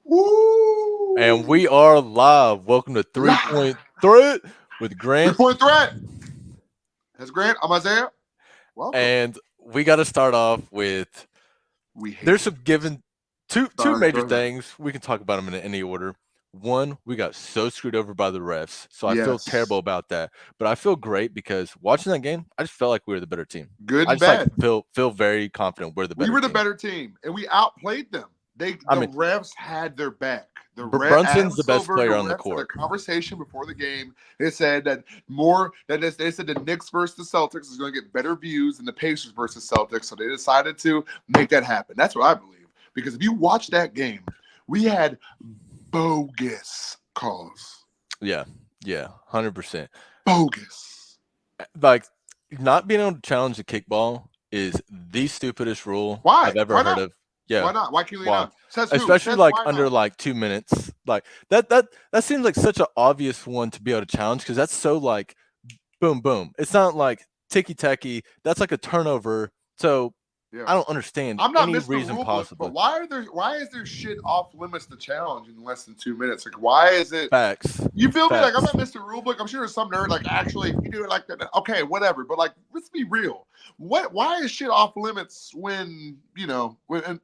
Woo! And we are live. Welcome to 3 Point Live. Threat with Three Grant. point threat. That's Grant. I'm Isaiah. Welcome. And we got to start off with We hate there's it. some given two Sorry, major go ahead. things. We can talk about them in any order. One, we got so screwed over by the refs. So I feel terrible Yes. about that. But I feel great because watching that game, I just felt like we were the better team. Good I and just like bad. feel very confident we're the We better were the team. better team, and we outplayed them. I The mean, refs had their back. Adam Brunson's the best Silver and the player on the refs had a court. conversation before the game. They said they said the Knicks versus the Celtics is going to get better views than the Pacers versus Celtics. So they decided to make that happen. That's what I believe. Because if you watch that game, we had bogus calls. Yeah. Yeah. 100%. Bogus. Like not being able to challenge the kickball is the stupidest rule Why? I've ever Why heard not? of. Yeah, Why not? Why can't we why? not? Says who? Especially Says like why under not? like 2 minutes. Like that seems like such an obvious one to be able to challenge because that's so like boom boom. It's not like ticky tacky. That's like a turnover. So Yeah. I don't understand I'm not any missing the reason rule book, possible. but why is there shit off limits to challenge in less than 2 minutes? Like why is it Facts. you feel me? Like I'm Facts. not missing the rule book. I'm sure there's some nerd like actually if you do it like that, okay, whatever. But like let's be real. Why is shit off limits when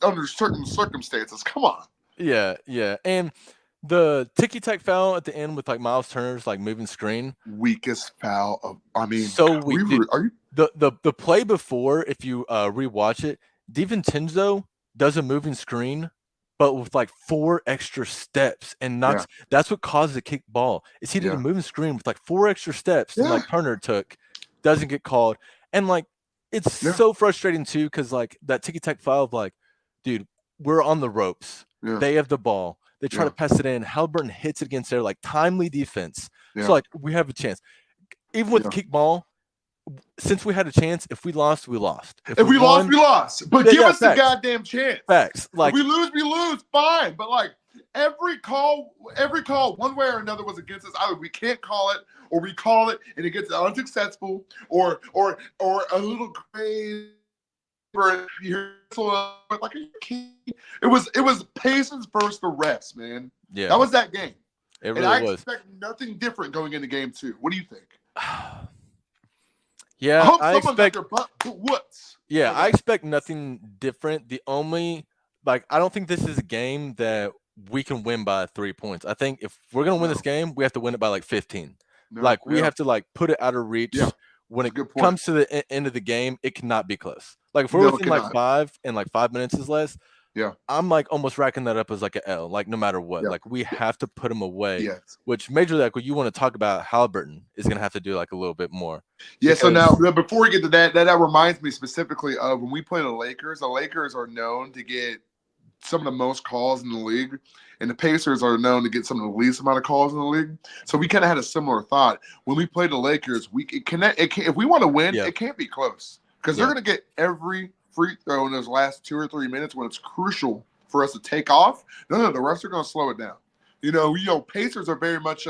under certain circumstances? Come on. Yeah, yeah. And the ticky tack foul at the end with like Miles Turner's like moving screen. Weakest foul of I mean, So weak, dude. are you The play before, if you rewatch it, DiVincenzo does a moving screen, but with like 4 extra steps and yeah, knocks. That's what causes a kick ball. Is he did a yeah, moving screen with like 4 extra steps, and yeah, like Turner took, doesn't get called, and like it's yeah, so frustrating too because like that ticky tack foul of like, dude, we're on the ropes. yeah, They have the ball. They try to yeah, pass it in. Halliburton hits it against there, like timely defense. So yeah, like we have a chance. Even with the yeah. kick ball, since we had a chance, if we lost, we lost. If If we we lost, won, we lost. But yeah, give yeah, us the facts, goddamn chance. facts. If Like, we lose, fine. But like every call, one way or another was against us. Either we can't call it, or we call it and it gets unsuccessful, or a little crazy. Or like it was Pacers versus the refs, man. yeah, That was that game, it and really I was. expect nothing different going into game two. What do you think? I Yeah, hope I someone got expect. their butt whoops Yeah, for I that. expect nothing different. The only like, I don't think this is a game that we can win by 3 points. I think if we're gonna win this No, game, we have to win it by like 15. no, Like we yeah, have to like put it out of yeah. reach. When That's a it good point. comes to the end of the game, it cannot be close. Like if we're No, it within like cannot. five and like 5 minutes is less, Yeah, I'm like almost racking that up as like an L. Like no matter what, yeah, like we yeah, have to put him away. yes. Which major like what you want to talk about, Halliburton is gonna have to do like a little bit more Yeah. So now, because before we get to that reminds me specifically of when we play the Lakers. The Lakers are known to get some of the most calls in the league, and the Pacers are known to get some of the least amount of calls in the league. So we kind of had a similar thought when we play the Lakers. If we want to win, yeah, it can't be close because they're yeah, going to get every free throw in those last 2 or 3 minutes when it's crucial for us to take off. No, the refs are going to slow it down. Pacers are very much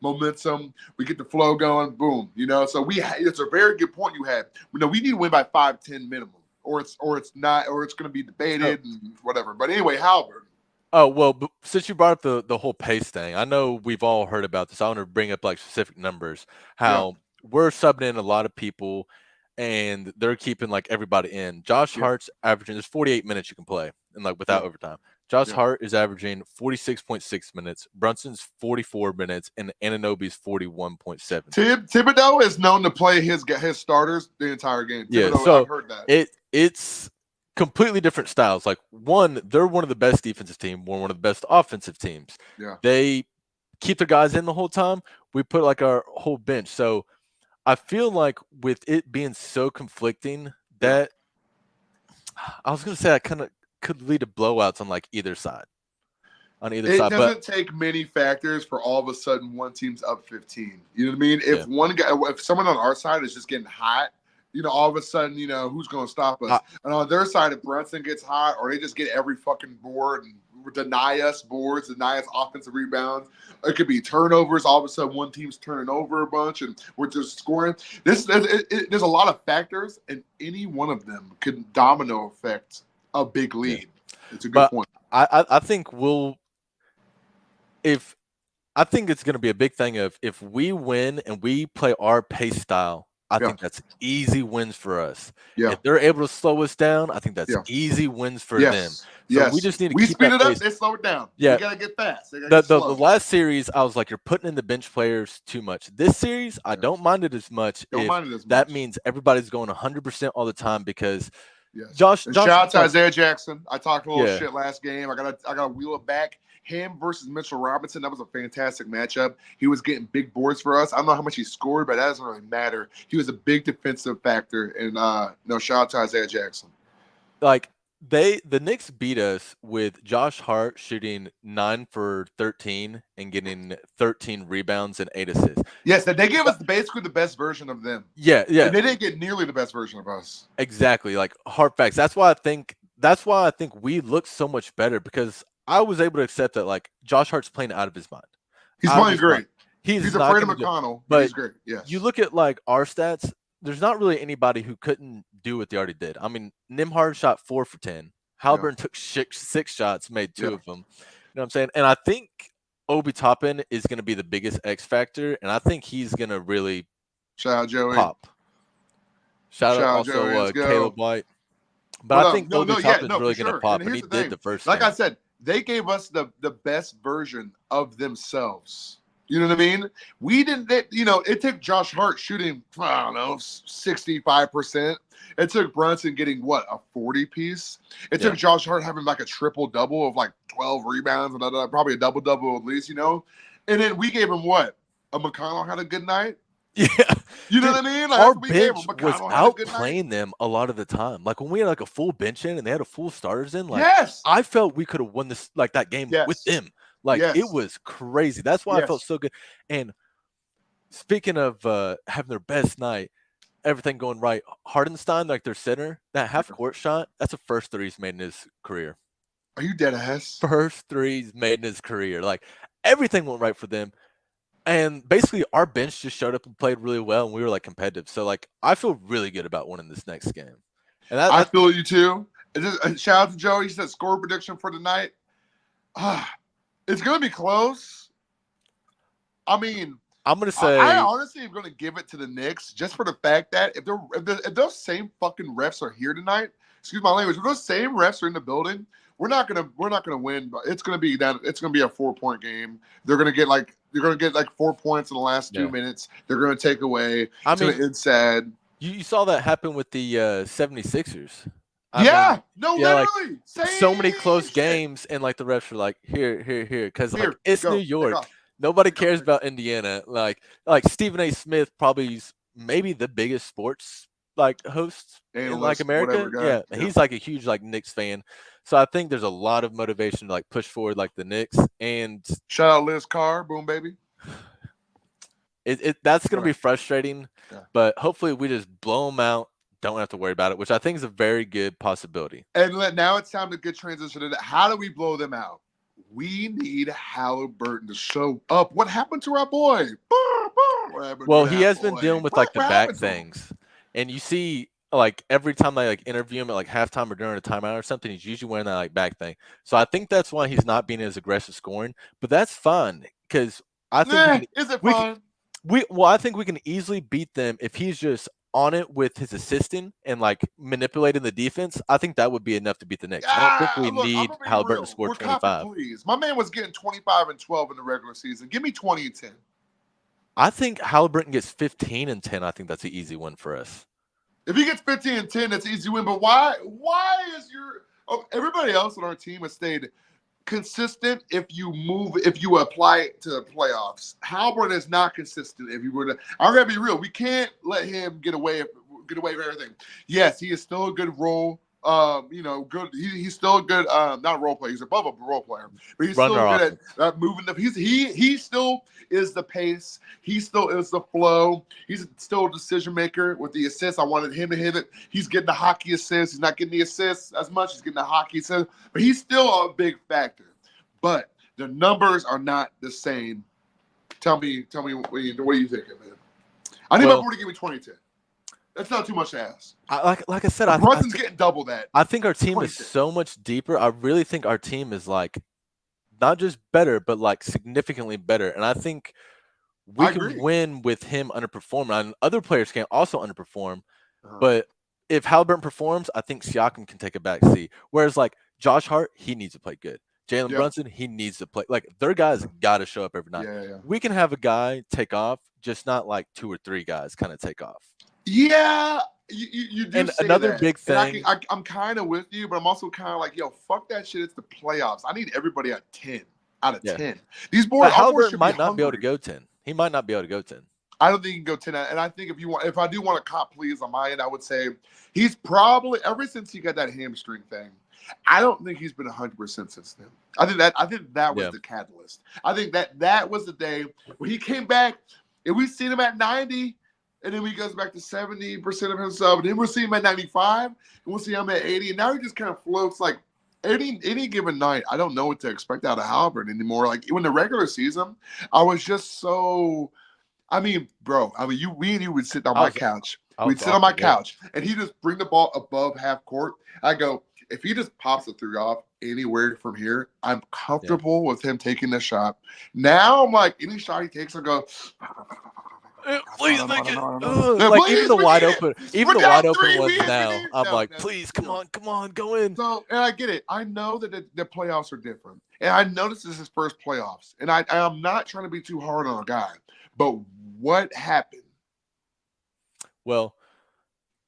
momentum. We get the flow going, boom. So it's a very good point you had. We need to win by 5-10 minimum, or it's not, or it's going to be so debated and whatever. But anyway, Halbert. oh well, since you brought up the whole pace thing, I know we've all heard about this. I want to bring up like specific numbers. Yeah, How we're subbing in a lot of people, and they're keeping like everybody in. Josh yeah, Hart's averaging there's 48 minutes you can play and like yeah, without overtime. Josh yeah. Hart is averaging 46.6 minutes. Brunson's 44 minutes, and Ananobi's 41.7. Thibodeau is known to play his starters the entire game. Yeah, Thibodeau, I've so heard that. it's completely different styles. Like one, they're one of the best defensive team, we're one of the best offensive teams. Yeah, They keep their guys in the whole time. We put like our whole bench. So I feel like with it being so conflicting yeah. that I was gonna say I kind of could lead to blowouts on like either side. On either It side. But doesn't take many factors for all of a sudden one team's up 15. You know what I mean? yeah. If someone on our side is just getting hot, all of a sudden, who's going to stop us? I, And on their side, if Brunson gets hot or they just get every fucking board and deny us boards, deny us offensive rebounds, it could be turnovers. All of a sudden, one team's turning over a bunch and we're just scoring. There's a lot of factors, and any one of them can domino affect a big yeah. lead. It's a good But point. I think we'll if I think it's going to be a big thing of if we win and we play our pace style, I Yeah, think that's easy wins for us. yeah, If they're able to slow us down, I think that's yeah. easy wins for them. Yes, So we yes. just need to We keep speed that it up, pace. they slow it down. We Yeah, gotta get fast. They gotta the get the, the slow. last series, I was like, you're putting in the bench players too much. This series, I Yeah. don't mind it as much Don't if mind it as that much. means everybody's going 100% all the time because Yes. Josh, And Josh, shout out to like, Isaiah Jackson. I talked a little yeah, shit last game. I gotta wheel it back. Him versus Mitchell Robinson. That was a fantastic matchup. He was getting big boards for us. I don't know how much he scored, but that doesn't really matter. He was a big defensive factor. And no, shout out to Isaiah Jackson. like the Knicks beat us with Josh Hart shooting 9 for 13 and getting 13 rebounds and 8 assists. Yes, they gave us basically the best version of them. Yeah, And yeah, they didn't get nearly the best version of us. exactly. Like hard facts. That's why I think we look so much better because I was able to accept that like Josh Hart's playing out of his mind. He's Out of playing his mind. great. He's He's not afraid of going to do. McConnell, but But he's great. you Yes. look at like our stats. There's not really anybody who couldn't do what they already did. I mean, Nimhard shot 4 for 10. Yeah. Halliburton took six shots, made 2 Yeah. of them. You know what I'm saying? And I think Obi Toppin is going to be the biggest X factor, and I think he's going to really Shout out Joey. pop. Shout out Shout out also Joey. Let's go. Caleb White. But I think No, Obi yeah, Toppin's no, really for going to sure. pop, And and here's he the did thing. the first Like game. I said, they gave us the best version of themselves. You know what I mean? We didn't, it took Josh Hart shooting, I don't know, 65%. It took Brunson getting what, a 40 piece? It Yeah. took Josh Hart having like a triple double of like 12 rebounds, and probably a double double at least, And then we gave him what? A McConnell had a good night. Yeah. You know Dude, what I mean? Like, our that's what we gave him. bench was McConnell had a good night. outplaying them a lot of the time. Like when we had like a full bench in and they had a full starters in, like Yes. I felt we could have won this like that game with Yes. them. Like it Yes. was crazy. That's why I felt Yes. so good. And speaking of having their best night, everything going right, Hardenstein, like their center, that half court shot, that's the first three he's made in his career. Are you dead ass? First threes made in his career. Like everything went right for them. And basically, our bench just showed up and played really well, and we were like competitive. So, like, I feel really good about winning this next game. And I feel you too. Shout out to Joey. He said score prediction for tonight. It's going to be close. I mean, I'm gonna say I honestly am going to give it to the Knicks just for the fact that if those same fucking refs are here tonight, excuse my language, if those same refs are in the building, we're not gonna win. But it's gonna be that. It's gonna be a 4-point game. They're gonna get like 4 points in the last 2 minutes. They're gonna take away. It's sad. You saw that happen with the 76ers. Literally. So many close games, and like the refs were like, here, because like it's New York. Nobody cares about Indiana. Like Stephen A. Smith probably is maybe the biggest sports like host in like America. Yeah, he's like a huge like Knicks fan. So I think there's a lot of motivation to like push forward like the Knicks. And shout out Liz Carr, boom baby. That's gonna be frustrating, but hopefully we just blow them out. Don't have to worry about it, which I think is a very good possibility. And now it's time to get transition to that. How do we blow them out? We need Halliburton to show up. What happened to our boy? Well, he has been dealing with like the back things, and you see like every time they like interview him at like halftime or during a timeout or something, he's usually wearing that like back thing. So I think that's why he's not being as aggressive scoring. But that's fun because I think I think we can easily beat them if he's just on it with his assistant and like manipulating the defense. I think that would be enough to beat the Knicks. I don't think we need Halliburton to score 25. Please. My man was getting 25 and 12 in the regular season. Give me 20 and 10. I think Halliburton gets 15 and 10. I think that's an easy win for us. If he gets 15 and 10, that's an easy win. But why is everybody else on our team has stayed consistent if you apply it to the playoffs? Halliburton is not consistent. If you were to, I'm gonna be real. We can't let him get away with everything. Yes, he is still a good role. Good. He's still a good. Not a role player. He's above a role player, but he's still good at moving. He still is the pace. He still is the flow. He's still a decision maker with the assists. I wanted him to hit it. He's getting the hockey assists. He's not getting the assists as much. He's getting the hockey assists, but he's still a big factor. But the numbers are not the same. Tell me, what are you thinking, man? I need my boy to give me 20-10. That's not too much to ask. Like I said, Brunson's getting double that. I think our team is so much deeper. I really think our team is like not just better, but like significantly better. And I think we can win with him underperforming. And other players can also underperform, but if Halliburton performs, I think Siakam can take a back seat. Whereas like Josh Hart, he needs to play good. Jalen Brunson, he needs to play. Like their guys got to show up every night. We can have a guy take off, just not like 2 or 3 guys kind of take off. Yeah, you do. And say another that. big thing. And I'm kind of with you, but I'm also kind of like, yo, fuck that shit. It's the playoffs. I need everybody at 10 out of 10. These boys, Halliburton might not be able to go 10. He might not be able to go 10. I don't think he can go 10. And I think if I do want a cop please on my end, I would say he's probably ever since he got that hamstring thing. I don't think he's been 100% since then. I think that was the catalyst. I think that was the day when he came back, and we've seen him at 90, and then he goes back to 70% of himself, and then we'll see him at 95, and we'll see him at 80, and now he just kind of floats like any given night. I don't know what to expect out of Halliburton anymore. Like when the regular season, I was just so. I mean, bro. I mean, me and you would sit on my couch. We'd sit on my couch, and he just bring the ball above half court. I go, if he just pops the 3 off anywhere from here, I'm comfortable with him taking the shot. Now I'm like, any shot he takes, I go, please make it. Like even the wide open ones now. I'm like, please, come on, go in. So, and I get it. I know that the playoffs are different, and I know this is his first playoffs, and I'm not trying to be too hard on a guy, but what happened? Well,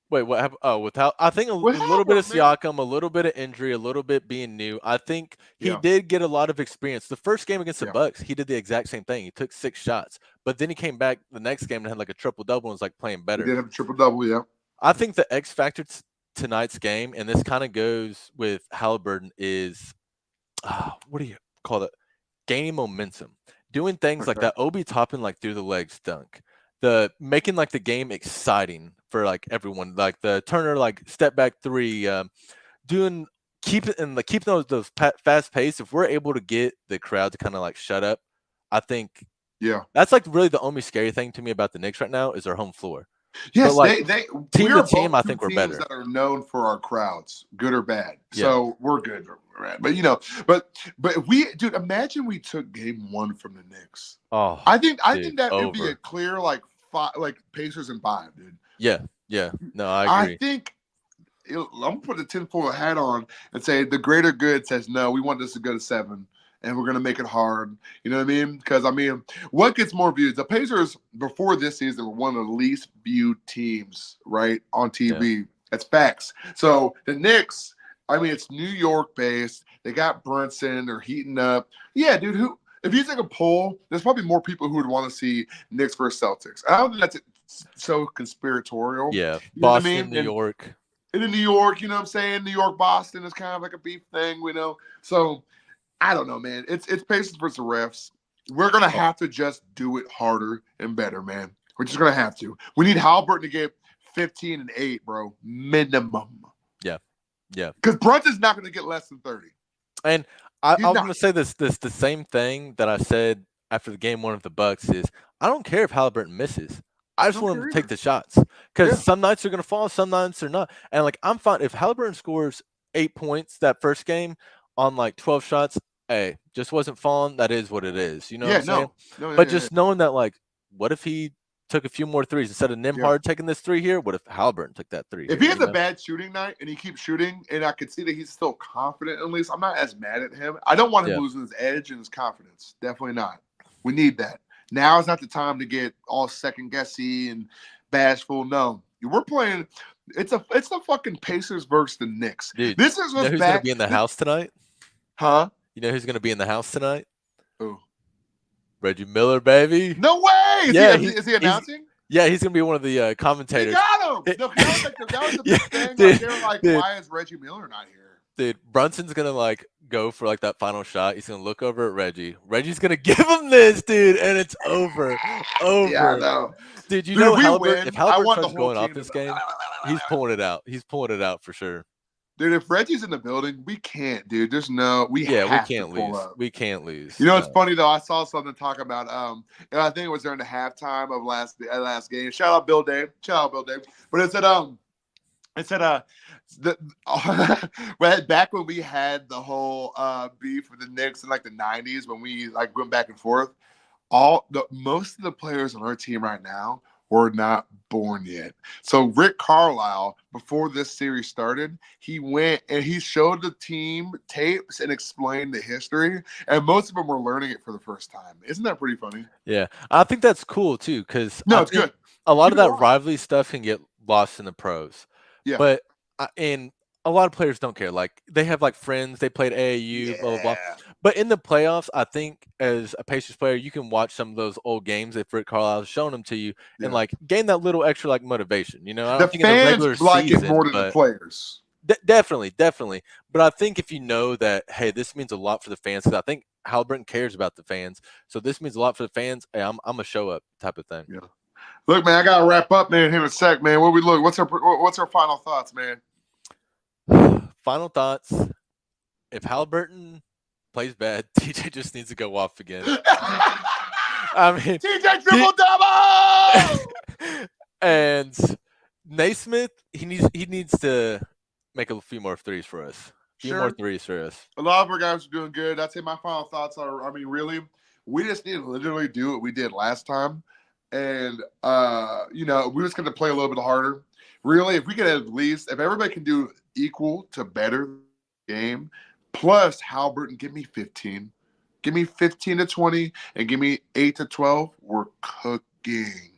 wait, what happened? Oh, I think a little bit of Siakam, a little bit of injury, a little bit being new. I think he did get a lot of experience. The first game against the Bucks, he did the exact same thing. He took 6 shots, but then he came back the next game and had like a triple-double and was like playing better. He did have a triple-double, yeah. I think the X factor tonight's game, and this kind of goes with Halliburton, is what do you call it? Gaining momentum. Doing things like that Obi Toppin like through the legs dunk. The making like the game exciting for like everyone, like the Turner like step back 3, keeping those fast pace. If we're able to get the crowd to kind of like shut up, I think that's like really the only scary thing to me about the Knicks right now is their home floor. Yes, but like team to team, I think we're better. That are known for our crowds, good or bad. So we're good, but if we, dude, imagine we took game 1 from the Knicks. Oh, I think that would be a clear like Pacers in 5, dude. Yeah. No, I agree. I think I'm gonna put the tinfoil hat on and say the greater good says no. We want this to go to 7. And we're going to make it hard. You know what I mean? Because, I mean, what gets more views? The Pacers, before this season, were one of the least viewed teams, right, on TV. Yeah. That's facts. So the Knicks, I mean, it's New York-based. They got Brunson. They're heating up. Yeah, dude, if you take a poll, there's probably more people who would want to see Knicks versus Celtics. I don't think that's so conspiratorial. Yeah, Boston, New York. And in New York, you know what I'm saying? New York, Boston is kind of like a beef thing, you know? So – I don't know, man. It's Pacers versus the refs. We're going to have to just do it harder and better, man. We're just going to have to. We need Halliburton to get 15 and 8, bro. Minimum. Yeah. Because Brunson's not going to get less than 30. And I'm going to say this the same thing that I said after the game 1 of the Bucks is I don't care if Halliburton misses. I just want him to take the shots. Because some nights are going to fall, some nights are not. And, like, I'm fine. If Halliburton scores 8 points that first game on, like, 12 shots, hey, just wasn't falling. That is what it is. You know what I'm saying? But just knowing that, like, what if he took a few more threes instead of Nembhard taking this 3 here? What if Halliburton took that 3? If he has a bad shooting night and he keeps shooting, and I can see that he's still confident, at least I'm not as mad at him. I don't want him losing his edge and his confidence. Definitely not. We need that. Now is not the time to get all second guessy and bashful. No, we're playing. It's the fucking Pacers versus the Knicks. Dude, this is what's who's gonna be in the house tonight? Huh? You know who's going to be in the house tonight? Who? Reggie Miller, baby. No way! Is he announcing? He's going to be one of the commentators. They got him! No, that was the big thing. Dude, they were like, why is Reggie Miller not here? Dude, Brunson's going to, like, go for, like, that final shot. He's going to look over at Reggie. Reggie's going to give him this, dude, and it's over. Yeah, I know. Dude, you know Halliburton, if Halliburton starts going off this game, he's pulling it out. He's pulling it out for sure. Dude, if Reggie's in the building, we can't, dude. There's no, we can't lose. We can't lose. You know, it's funny though. I saw something talk about, and I think it was during the halftime of last game. Shout out Bill Dave. But it said, I said, back when we had the whole beef with the Knicks in like the '90s, when we like went back and forth, most of the players on our team right now were not born yet. So Rick Carlisle, before this series started, he went and he showed the team tapes and explained the history, and most of them were learning it for the first time. Isn't that pretty funny? Yeah, I think that's cool too, because No, I it's think good. a lot Keep of it that alive. rivalry stuff can get lost in the pros. Yeah. But and a lot of players don't care. Like they have like friends, they played AAU, blah blah blah. Yeah. But in the playoffs, I think as a Pacers player, you can watch some of those old games if Rick Carlisle's shown them to you, and Yeah. like gain that little extra like motivation. You know, I The don't think in the fans regular like it season, more than the but players. definitely, definitely. But I think if you know that, hey, this means a lot for the fans, because I think Halliburton cares about the fans, so this means a lot for the fans. Hey, I'm a show up type of thing. Yeah. Look, man, I gotta wrap up, man. Here in a sec, man. Where we look? What's our final thoughts, man? Final thoughts. If Halliburton plays bad, TJ just needs to go off again. I mean, TJ triple double. And Naismith, he needs to make a few more threes for us. A few more threes for us. A lot of our guys are doing good. I'd say my final thoughts are, I mean, really, we just need to literally do what we did last time. And, we're just going to play a little bit harder. Really, if we could at least, if everybody can do equal to better game, plus Halliburton, give me 15. Give me 15 to 20 and give me 8 to 12. We're cooking.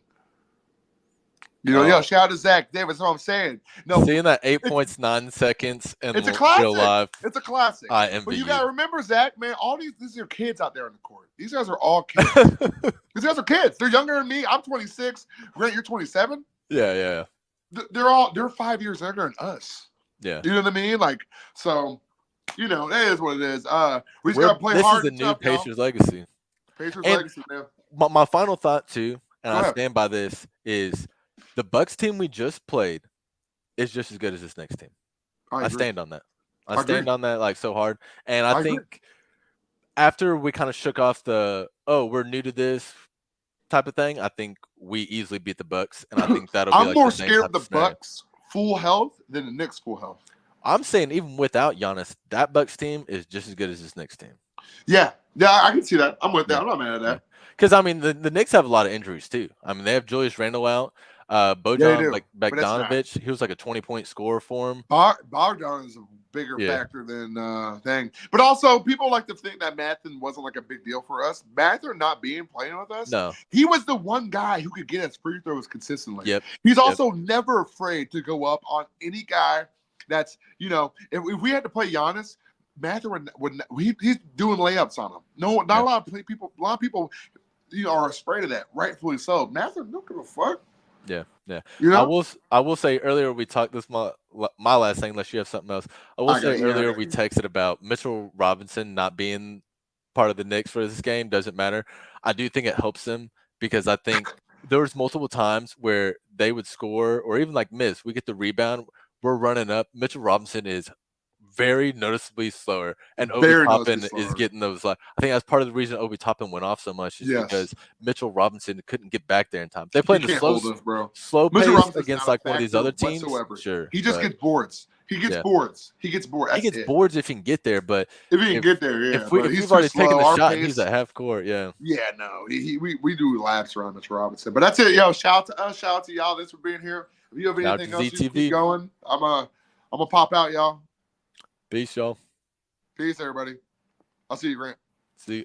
Shout out to Zach Davis. That's what I'm saying. No, seeing that 8.9 seconds and it's a classic. Real life. It's a classic. I envy but you you. gotta remember, Zach, man, these are kids out there on the court. These guys are all kids. These guys are kids. They're younger than me. I'm 26. Grant, you're 27. Yeah. They're 5 years younger than us. Yeah. You know what I mean? Like, so, that is what it is. We just gotta play hard. This is a new Pacers legacy. Pacers legacy, man. My final thought too, and I stand by this, is the Bucks team we just played is just as good as this next team. I stand on that. I stand on that like so hard. And I think after we kind of shook off the we're new to this type of thing, I think we easily beat the Bucks, and I think that'll be I'm like more the same scared type of the Bucks full health than the Knicks full health. I'm saying even without Giannis, that Bucks team is just as good as this Knicks team. Yeah, I can see that. I'm with that. I'm not mad at that. Because I mean, the Knicks have a lot of injuries too. I mean, they have Julius Randle out. Bojan Bogdanovic, he was like a 20-point scorer for him. Bogdan is a bigger factor than thing. But also, people like to think that Mathen wasn't like a big deal for us. Mathen not playing with us. No, he was the one guy who could get us free throws consistently. Yep. He's also never afraid to go up on any guy. That's if we had to play Giannis, Mathen he's doing layups on him. Not a lot of people. A lot of people, are afraid of that. Rightfully so. Mathen don't give a fuck. Yeah. I will say earlier we talked this my last thing, unless you have something else. I will say earlier we texted about Mitchell Robinson not being part of the Knicks for this game. Doesn't matter. I do think it helps them, because I think there was multiple times where they would score or even like miss. We get the rebound, we're running up. Mitchell Robinson is very noticeably slower, and Obi Toppin is getting those. I think that's part of the reason Obi Toppin went off so much, is because Mitchell Robinson couldn't get back there in time. They played the slow pace against like one of these other teams. Whatsoever. Sure, he just gets boards. He gets boards. He gets boards. He gets boards if he can get there, but if he can get there, if we've already taken the shot and he's at half court, we do laps around Mitchell Robinson. But that's it, yo. Shout out to us. Shout out to y'all. Thanks for being here. If you have anything else you keep going, I'm gonna pop out, y'all. Peace, y'all. Peace, everybody. I'll see you, Grant. See you.